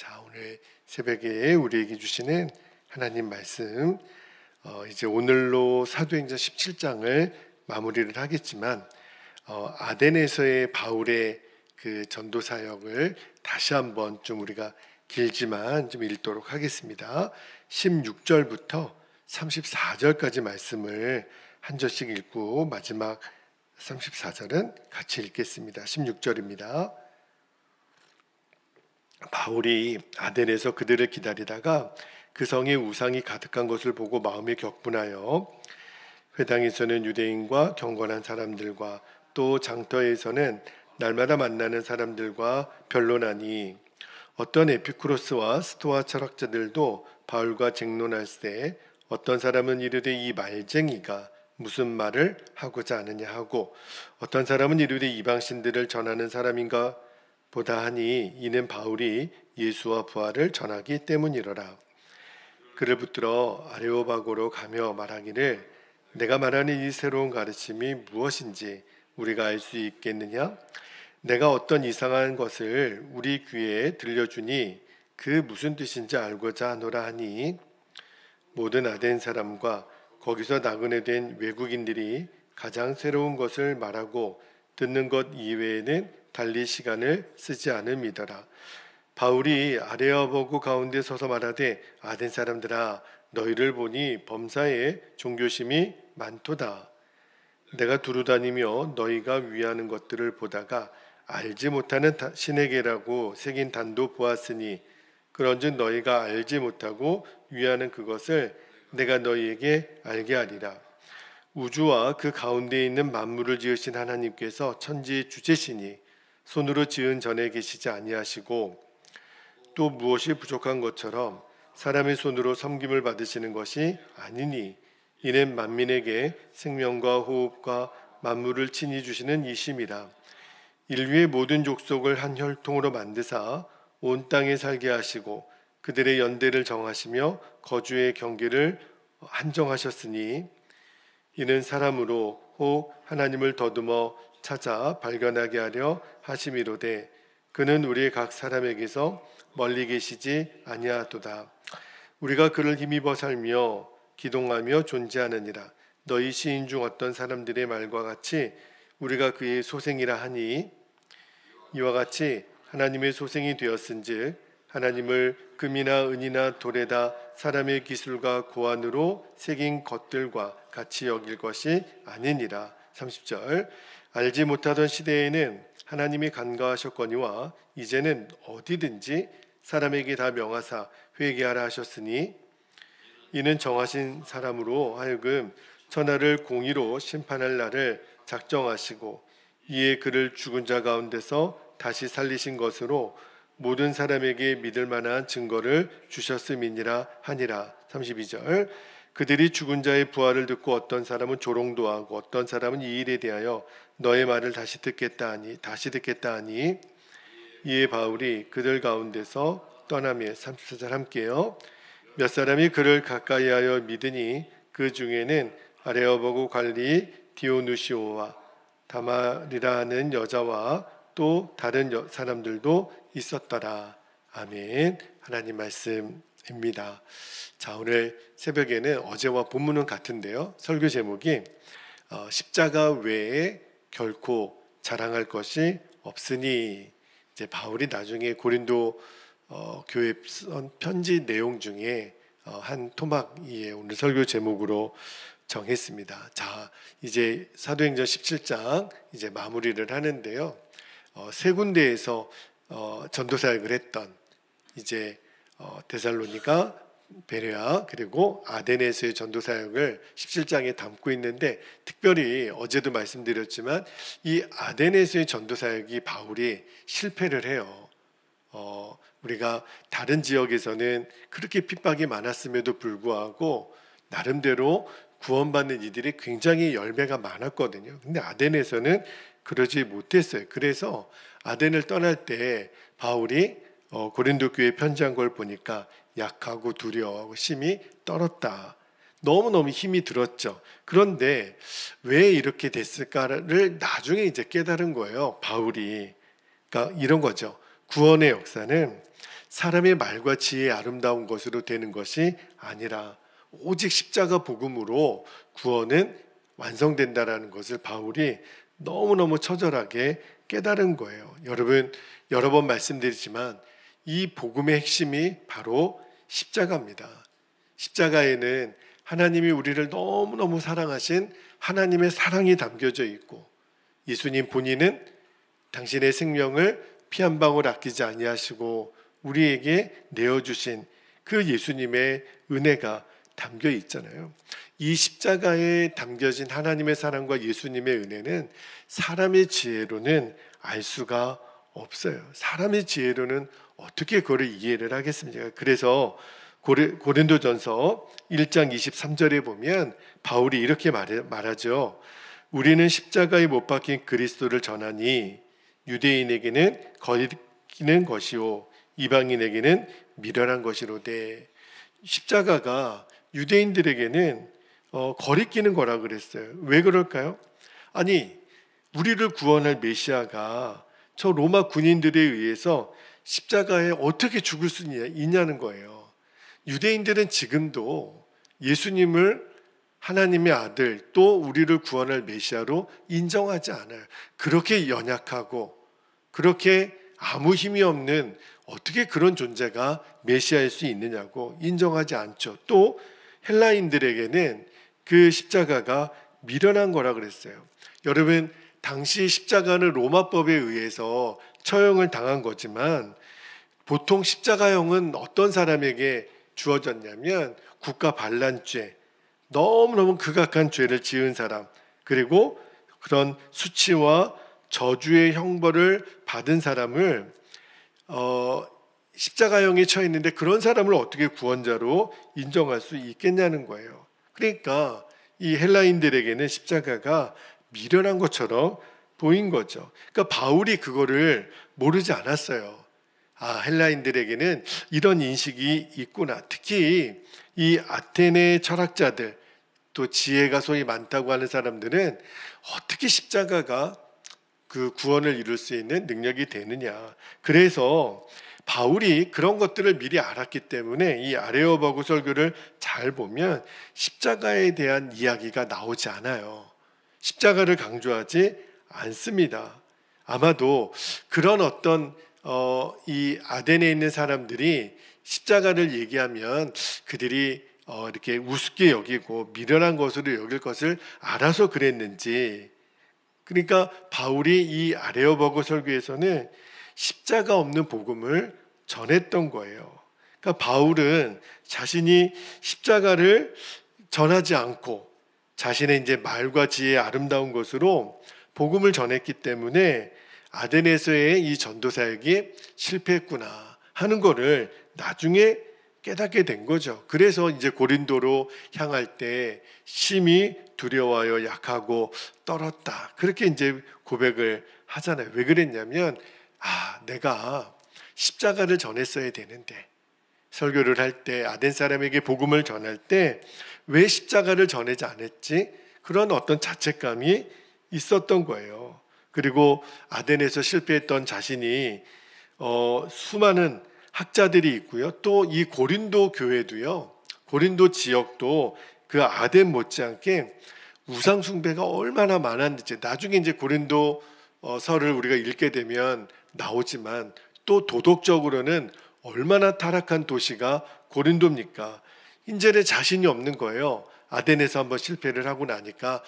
자, 오늘 새벽에 우리에게 주시는 하나님 말씀, 이제 오늘로 사도행전 17장을 마무리를 하겠지만, 아덴에서의 바울의 그 전도 사역을 다시 한번 좀 우리가 길지만 좀 읽도록 하겠습니다. 16절부터 34절까지 말씀을 한 절씩 읽고 마지막 34절은 같이 읽겠습니다. 16절입니다. 바울이 아덴에서 그들을 기다리다가 그 성에 우상이 가득한 것을 보고 마음이 격분하여 회당에서는 유대인과 경건한 사람들과 또 장터에서는 날마다 만나는 사람들과 변론하니 어떤 에피쿠로스와 스토아 철학자들도 바울과 쟁론할세 어떤 사람은 이르되 이 말쟁이가 무슨 말을 하고자 하느냐 하고 어떤 사람은 이르되 이방신들을 전하는 사람인가 보다 하니 이는 바울이 예수와 부활을 전하기 때문이로라. 그를 붙들어 아레오바고로 가며 말하기를 내가 말하는 이 새로운 가르침이 무엇인지 우리가 알 수 있겠느냐? 내가 어떤 이상한 것을 우리 귀에 들려주니 그 무슨 뜻인지 알고자 하노라 하니 모든 아덴 사람과 거기서 나그네 된 외국인들이 가장 새로운 것을 말하고 듣는 것 이외에는 달리 시간을 쓰지 않음이더라. 바울이 아레오바고 가운데 서서 말하되 아덴 사람들아 너희를 보니 범사에 종교심이 많도다. 내가 두루다니며 너희가 위하는 것들을 보다가 알지 못하는 신에게라고 새긴 단도 보았으니 그런즉 너희가 알지 못하고 위하는 그것을 내가 너희에게 알게 하리라. 우주와 그 가운데 있는 만물을 지으신 하나님께서 천지의 주체시니 손으로 지은 전에 계시지 아니하시고 또 무엇이 부족한 것처럼 사람의 손으로 섬김을 받으시는 것이 아니니 이는 만민에게 생명과 호흡과 만물을 친히 주시는 이심이라. 인류의 모든 족속을 한 혈통으로 만드사 온 땅에 살게 하시고 그들의 연대를 정하시며 거주의 경계를 한정하셨으니 이는 사람으로 혹 하나님을 더듬어 찾아 발견하게 하려 하심이로되 그는 우리의 각 사람에게서 멀리 계시지 아니하도다. 우리가 그를 힘입어 살며 기동하며 존재하느니라. 너희 시인 중 어떤 사람들의 말과 같이 우리가 그의 소생이라 하니 이와 같이 하나님의 소생이 되었은즉 하나님을 금이나 은이나 돌에다 사람의 기술과 고안으로 새긴 것들과 같이 여길 것이 아니니라. 30절 알지 못하던 시대에는 하나님이 간과하셨거니와 이제는 어디든지 사람에게 다 명하사 회개하라 하셨으니 이는 정하신 사람으로 하여금 천하를 공의로 심판할 날을 작정하시고 이에 그를 죽은 자 가운데서 다시 살리신 것으로 모든 사람에게 믿을 만한 증거를 주셨음이니라 하니라. 32절 그들이 죽은 자의 부활을 듣고 어떤 사람은 조롱도 하고 어떤 사람은 이 일에 대하여 너의 말을 다시 듣겠다 하니 이에 바울이 그들 가운데서 떠나며 34절 함께요. 몇 사람이 그를 가까이하여 믿으니 그 중에는 아레오바고 관리 디오누시오와 다마리라 하는 여자와 또 다른 사람들도 있었더라. 아멘. 하나님 말씀입니다. 자, 오늘 새벽에는 어제와 본문은 같은데요. 설교 제목이 십자가 외에 결코 자랑할 것이 없으니 이제 바울이 나중에 고린도 교회 쓴 편지 내용 중에 한 토막이에 오늘 설교 제목으로 정했습니다. 자, 이제 사도행전 17장 이제 마무리를 하는데요. 세 군데에서 전도 사역을 했던 이제 데살로니가, 베레아 그리고 아덴에서의 전도 사역을 17장에 담고 있는데 특별히 어제도 말씀드렸지만 이 아덴에서의 전도 사역이 바울이 실패를 해요. 우리가 다른 지역에서는 그렇게 핍박이 많았음에도 불구하고 나름대로 구원받는 이들이 굉장히 열매가 많았거든요. 근데 아덴에서는 그러지 못했어요. 그래서 아덴을 떠날 때 바울이 고린도 교회에 편지한 걸 보니까 약하고 두려워하고 심히 떨었다. 너무너무 힘이 들었죠. 그런데 왜 이렇게 됐을까를 나중에 이제 깨달은 거예요. 바울이. 그러니까 이런 거죠. 구원의 역사는 사람의 말과 지혜의 아름다운 것으로 되는 것이 아니라 오직 십자가 복음으로 구원은 완성된다라는 것을 바울이 너무너무 처절하게 깨달은 거예요. 여러분, 여러 번 말씀드리지만 이 복음의 핵심이 바로 십자가입니다. 십자가에는 하나님이 우리를 너무너무 사랑하신 하나님의 사랑이 담겨져 있고, 예수님 본인은 당신의 생명을 피 한 방울 아끼지 아니하시고 우리에게 내어주신 그 예수님의 은혜가 담겨 있잖아요. 이 십자가에 담겨진 하나님의 사랑과 예수님의 은혜는 사람의 지혜로는 알 수가 없어요. 사람의 지혜로는 어떻게 그걸 이해를 하겠습니까? 그래서 고린도전서 1장 23절에 보면 바울이 이렇게 말하죠. 우리는 십자가에 못 박힌 그리스도를 전하니 유대인에게는 거리끼는 것이요 이방인에게는 미련한 것이로되. 십자가가 유대인들에게는 거리끼는 거라 그랬어요. 왜 그럴까요? 아니, 우리를 구원할 메시아가 저 로마 군인들에 의해서 십자가에 어떻게 죽을 수 있냐는 거예요. 유대인들은 지금도 예수님을 하나님의 아들, 또 우리를 구원할 메시아로 인정하지 않아요. 그렇게 연약하고 그렇게 아무 힘이 없는 어떻게 그런 존재가 메시아일 수 있느냐고 인정하지 않죠. 또 헬라인들에게는 그 십자가가 미련한 거라 그랬어요. 여러분, 당시 십자가는 로마법에 의해서 처형을 당한 거지만 보통 십자가형은 어떤 사람에게 주어졌냐면 국가 반란죄, 너무너무 극악한 죄를 지은 사람, 그리고 그런 수치와 저주의 형벌을 받은 사람을 십자가형에 처해 있는데 그런 사람을 어떻게 구원자로 인정할 수 있겠냐는 거예요. 그러니까 이 헬라인들에게는 십자가가 미련한 것처럼 보인 거죠. 그러니까 바울이 그거를 모르지 않았어요. 아, 헬라인들에게는 이런 인식이 있구나. 특히 이 아테네 철학자들, 또 지혜가 소위 많다고 하는 사람들은 어떻게 십자가가 그 구원을 이룰 수 있는 능력이 되느냐. 그래서 바울이 그런 것들을 미리 알았기 때문에 이 아레오바고 설교를 잘 보면 십자가에 대한 이야기가 나오지 않아요. 십자가를 강조하지 않습니다. 아마도 그런 어떤 이 아덴에 있는 사람들이 십자가를 얘기하면 그들이 이렇게 우습게 여기고 미련한 것으로 여길 것을 알아서 그랬는지, 그러니까 바울이 이 아레오바고 설교에서는 십자가 없는 복음을 전했던 거예요. 그러니까 바울은 자신이 십자가를 전하지 않고 자신의 이제 말과 지혜의 아름다운 것으로 복음을 전했기 때문에 아덴에서의 이 전도 사역이 실패했구나 하는 거를 나중에 깨닫게 된 거죠. 그래서 이제 고린도로 향할 때 심히 두려워하여 약하고 떨었다, 그렇게 이제 고백을 하잖아요. 왜 그랬냐면 내가 십자가를 전했어야 되는데, 설교를 할 때 아덴 사람에게 복음을 전할 때 왜 십자가를 전하지 않았지? 그런 어떤 자책감이 있었던 거예요. 그리고 아덴에서 실패했던 자신이 수많은 학자들이 있고요. 또 이 고린도 교회도요, 고린도 지역도 그 아덴 못지않게 우상 숭배가 얼마나 많았는지 나중에 이제 고린도 서를 우리가 읽게 되면 나오지만, 또 도덕적으로는 얼마나 타락한 도시가 고린도입니까? 이제는 자신이 없는 거예요. 아덴에서 한번 실패를 하고 나니까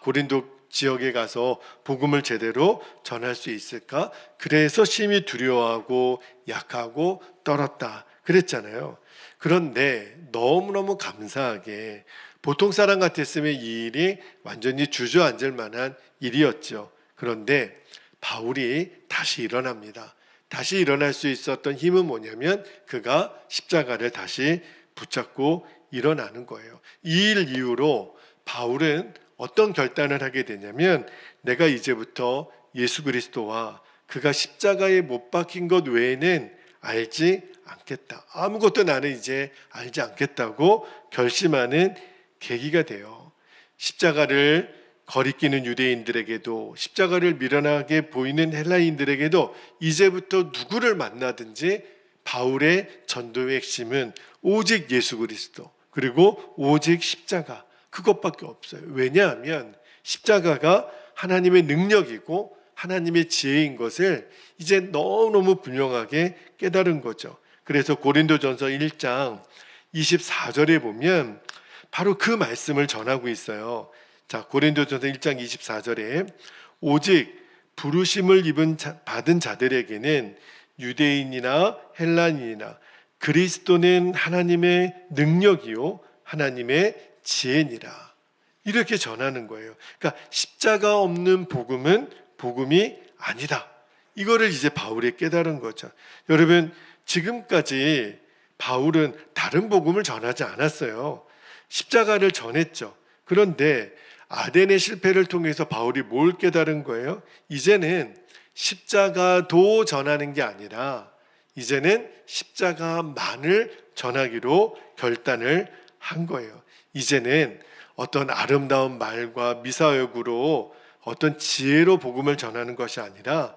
고린도 지역에 가서 복음을 제대로 전할 수 있을까? 그래서 심히 두려워하고 약하고 떨었다 그랬잖아요. 그런데 너무너무 감사하게 보통 사람 같았으면 이 일이 완전히 주저앉을 만한 일이었죠. 그런데 바울이 다시 일어납니다. 다시 일어날 수 있었던 힘은 뭐냐면 그가 십자가를 다시 붙잡고 일어나는 거예요. 이 일 이후로 바울은 어떤 결단을 하게 되냐면, 내가 이제부터 예수 그리스도와 그가 십자가에 못 박힌 것 외에는 알지 않겠다. 아무것도 나는 이제 알지 않겠다고 결심하는 계기가 돼요. 십자가를 거리끼는 유대인들에게도, 십자가를 미련하게 보이는 헬라인들에게도 이제부터 누구를 만나든지 바울의 전도의 핵심은 오직 예수 그리스도, 그리고 오직 십자가, 그것밖에 없어요. 왜냐하면 십자가가 하나님의 능력이고 하나님의 지혜인 것을 이제 너무너무 분명하게 깨달은 거죠. 그래서 고린도전서 1장 24절에 보면 바로 그 말씀을 전하고 있어요. 자, 고린도전서 1장 24절에 오직 부르심을 받은 자들에게는 유대인이나 헬라인이나 그리스도는 하나님의 능력이요 하나님의 지혜니라, 이렇게 전하는 거예요. 그러니까 십자가 없는 복음은 복음이 아니다. 이거를 이제 바울이 깨달은 거죠. 여러분, 지금까지 바울은 다른 복음을 전하지 않았어요. 십자가를 전했죠. 그런데 아덴의 실패를 통해서 바울이 뭘 깨달은 거예요? 이제는 십자가도 전하는 게 아니라 이제는 십자가만을 전하기로 결단을 한 거예요. 이제는 어떤 아름다운 말과 미사역으로 어떤 지혜로 복음을 전하는 것이 아니라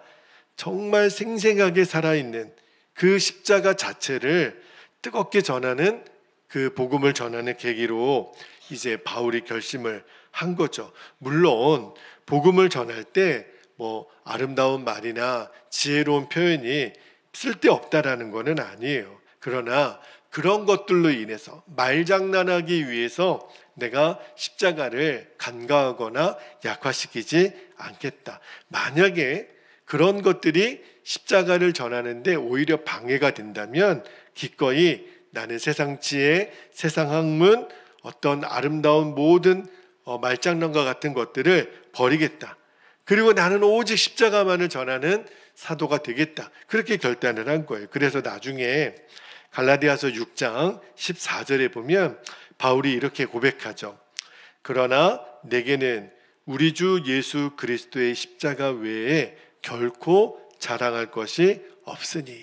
정말 생생하게 살아있는 그 십자가 자체를 뜨겁게 전하는, 그 복음을 전하는 계기로 이제 바울이 결심을 한 거죠. 물론 복음을 전할 때 뭐 아름다운 말이나 지혜로운 표현이 쓸데없다라는 것은 아니에요. 그러나 그런 것들로 인해서 말장난하기 위해서 내가 십자가를 간과하거나 약화시키지 않겠다. 만약에 그런 것들이 십자가를 전하는데 오히려 방해가 된다면 기꺼이 나는 세상 지혜, 세상 학문, 어떤 아름다운 모든 말장난과 같은 것들을 버리겠다. 그리고 나는 오직 십자가만을 전하는 사도가 되겠다. 그렇게 결단을 한 거예요. 그래서 나중에 갈라디아서 6장 14절에 보면 바울이 이렇게 고백하죠. 그러나 내게는 우리 주 예수 그리스도의 십자가 외에 결코 자랑할 것이 없으니.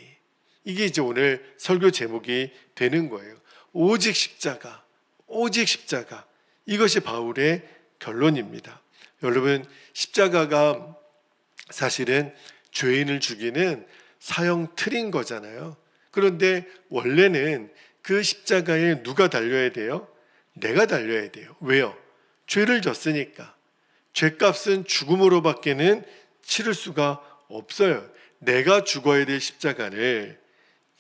이게 이제 오늘 설교 제목이 되는 거예요. 오직 십자가, 오직 십자가. 이것이 바울의 결론입니다. 여러분, 십자가가 사실은 죄인을 죽이는 사형 틀인 거잖아요. 그런데 원래는 그 십자가에 누가 달려야 돼요? 내가 달려야 돼요. 왜요? 죄를 졌으니까. 죄값은 죽음으로밖에는 치를 수가 없어요. 내가 죽어야 될 십자가를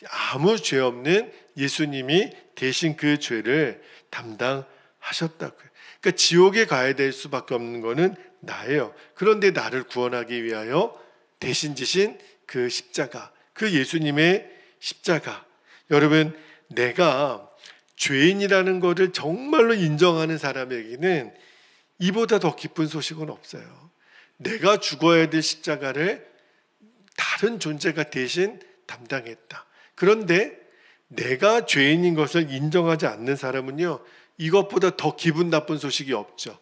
아무 죄 없는 예수님이 대신 그 죄를 담당하셨다고요. 그러니까 지옥에 가야 될 수밖에 없는 거는 나예요. 그런데 나를 구원하기 위하여 대신 지신 그 십자가, 그 예수님의 십자가. 여러분, 내가 죄인이라는 것을 정말로 인정하는 사람에게는 이보다 더 기쁜 소식은 없어요. 내가 죽어야 될 십자가를 다른 존재가 대신 담당했다. 그런데 내가 죄인인 것을 인정하지 않는 사람은요, 이것보다 더 기분 나쁜 소식이 없죠.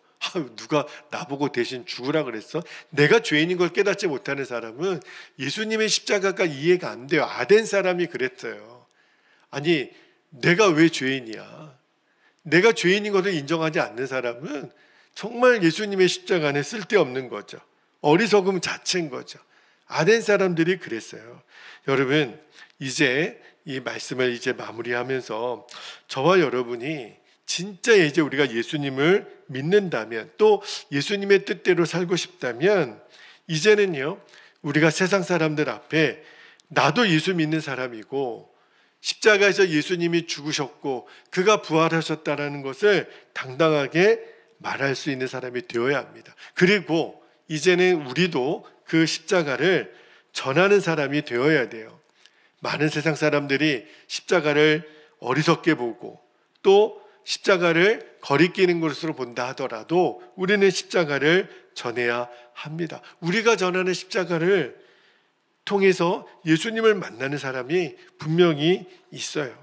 누가 나보고 대신 죽으라 그랬어? 내가 죄인인 걸 깨닫지 못하는 사람은 예수님의 십자가가 이해가 안 돼요. 아덴 사람이 그랬어요. 아니, 내가 왜 죄인이야? 내가 죄인인 것을 인정하지 않는 사람은 정말 예수님의 십자가는 쓸데없는 거죠. 어리석음 자체인 거죠. 아덴 사람들이 그랬어요. 여러분, 이제 이 말씀을 이제 마무리하면서 저와 여러분이 진짜 이제 우리가 예수님을 믿는다면, 또 예수님의 뜻대로 살고 싶다면, 이제는요, 우리가 세상 사람들 앞에 나도 예수 믿는 사람이고 십자가에서 예수님이 죽으셨고 그가 부활하셨다는 것을 당당하게 말할 수 있는 사람이 되어야 합니다. 그리고 이제는 우리도 그 십자가를 전하는 사람이 되어야 돼요. 많은 세상 사람들이 십자가를 어리석게 보고 또 십자가를 거리끼는 것으로 본다 하더라도 우리는 십자가를 전해야 합니다. 우리가 전하는 십자가를 통해서 예수님을 만나는 사람이 분명히 있어요.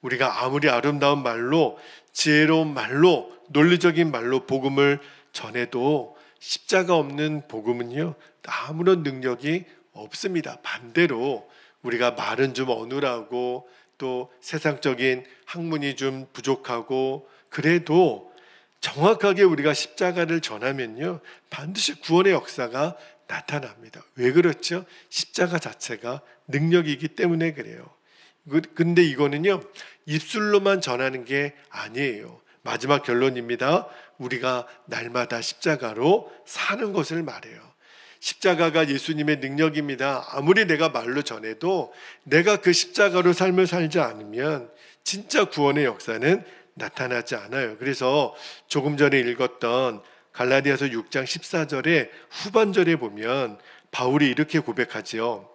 우리가 아무리 아름다운 말로, 지혜로운 말로, 논리적인 말로 복음을 전해도 십자가 없는 복음은요, 아무런 능력이 없습니다. 반대로 우리가 말은 좀 어눌하고 또 세상적인 학문이 좀 부족하고 그래도 정확하게 우리가 십자가를 전하면요, 반드시 구원의 역사가 나타납니다. 왜 그렇죠? 십자가 자체가 능력이기 때문에 그래요. 근데 이거는요, 입술로만 전하는 게 아니에요. 마지막 결론입니다. 우리가 날마다 십자가로 사는 것을 말해요. 십자가가 예수님의 능력입니다. 아무리 내가 말로 전해도 내가 그 십자가로 삶을 살지 않으면 진짜 구원의 역사는 나타나지 않아요. 그래서 조금 전에 읽었던 갈라디아서 6장 14절의 후반절에 보면 바울이 이렇게 고백하지요.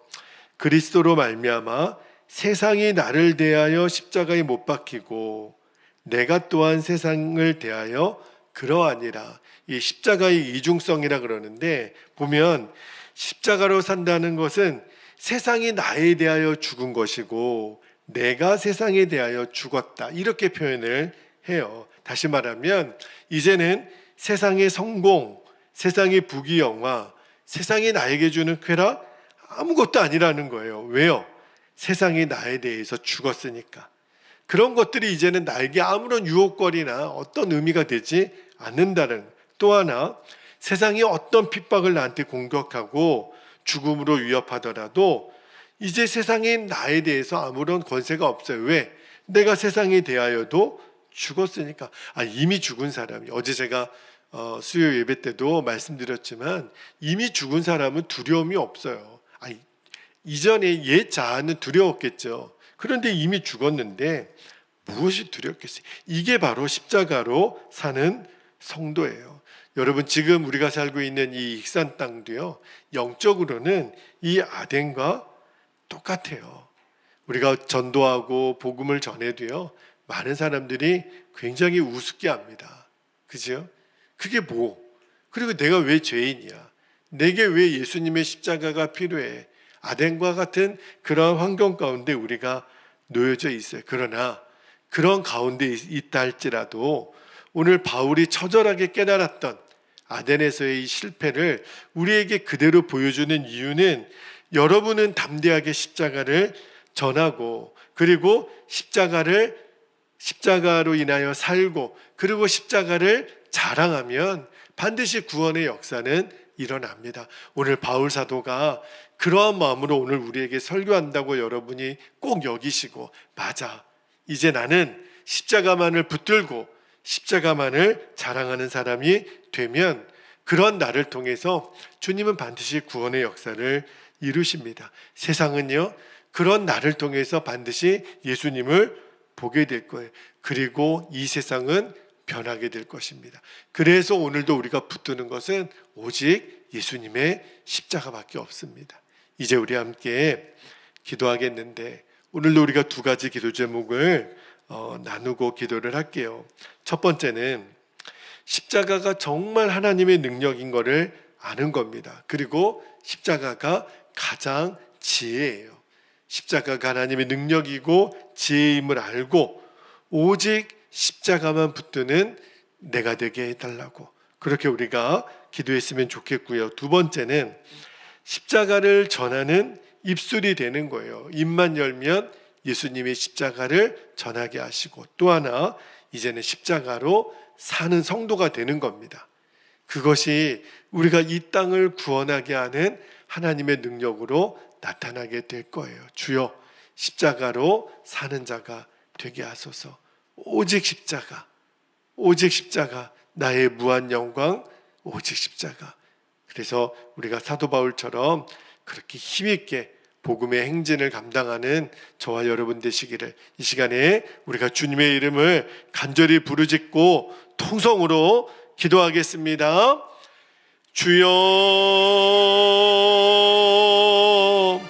그리스도로 말미암아 세상이 나를 대하여 십자가에 못 박히고 내가 또한 세상을 대하여 그러하니라. 이 십자가의 이중성이라 그러는데, 보면 십자가로 산다는 것은 세상이 나에 대하여 죽은 것이고 내가 세상에 대하여 죽었다, 이렇게 표현을 해요. 다시 말하면 이제는 세상의 성공, 세상의 부귀영화, 세상이 나에게 주는 쾌락, 아무것도 아니라는 거예요. 왜요? 세상이 나에 대해서 죽었으니까. 그런 것들이 이제는 나에게 아무런 유혹거리나 어떤 의미가 되지 않는다는. 또 하나, 세상이 어떤 핍박을 나한테 공격하고 죽음으로 위협하더라도 이제 세상에 나에 대해서 아무런 권세가 없어요. 왜? 내가 세상에 대하여도 죽었으니까. 이미 죽은 사람이, 어제 제가 수요 예배 때도 말씀드렸지만, 이미 죽은 사람은 두려움이 없어요. 이전에 옛 자아는 두려웠겠죠. 그런데 이미 죽었는데 무엇이 두렵겠어요? 이게 바로 십자가로 사는 성도예요. 여러분, 지금 우리가 살고 있는 이 익산 땅도요, 영적으로는 이 아덴과 똑같아요. 우리가 전도하고 복음을 전해도요, 많은 사람들이 굉장히 우습게 합니다. 그죠? 그게 뭐? 그리고 내가 왜 죄인이야? 내게 왜 예수님의 십자가가 필요해? 아덴과 같은 그런 환경 가운데 우리가 놓여져 있어요. 그러나 그런 가운데 있다 할지라도 오늘 바울이 처절하게 깨달았던 아덴에서의 이 실패를 우리에게 그대로 보여주는 이유는, 여러분은 담대하게 십자가를 전하고, 그리고 십자가로 인하여 살고, 그리고 십자가를 자랑하면 반드시 구원의 역사는 일어납니다. 오늘 바울 사도가 그러한 마음으로 오늘 우리에게 설교한다고 여러분이 꼭 여기시고, 맞아, 이제 나는 십자가만을 붙들고 십자가만을 자랑하는 사람이 되면, 그런 나를 통해서 주님은 반드시 구원의 역사를 이루십니다. 세상은요, 그런 나를 통해서 반드시 예수님을 보게 될 거예요. 그리고 이 세상은 변하게 될 것입니다. 그래서 오늘도 우리가 붙드는 것은 오직 예수님의 십자가밖에 없습니다. 이제 우리 함께 기도하겠는데, 오늘도 우리가 두 가지 기도 제목을 나누고 기도를 할게요. 첫 번째는 십자가가 정말 하나님의 능력인 것을 아는 겁니다. 그리고 십자가가 가장 지혜예요. 십자가가 하나님의 능력이고 지혜임을 알고 오직 십자가만 붙드는 내가 되게 해달라고, 그렇게 우리가 기도했으면 좋겠고요. 두 번째는 십자가를 전하는 입술이 되는 거예요. 입만 열면 예수님의 십자가를 전하게 하시고, 또 하나 이제는 십자가로 사는 성도가 되는 겁니다. 그것이 우리가 이 땅을 구원하게 하는 하나님의 능력으로 나타나게 될 거예요. 주여, 십자가로 사는 자가 되게 하소서. 오직 십자가, 오직 십자가, 나의 무한 영광, 오직 십자가. 그래서 우리가 사도 바울처럼 그렇게 힘있게 복음의 행진을 감당하는 저와 여러분 되시기를, 이 시간에 우리가 주님의 이름을 간절히 부르짖고 통성으로 기도하겠습니다. 주여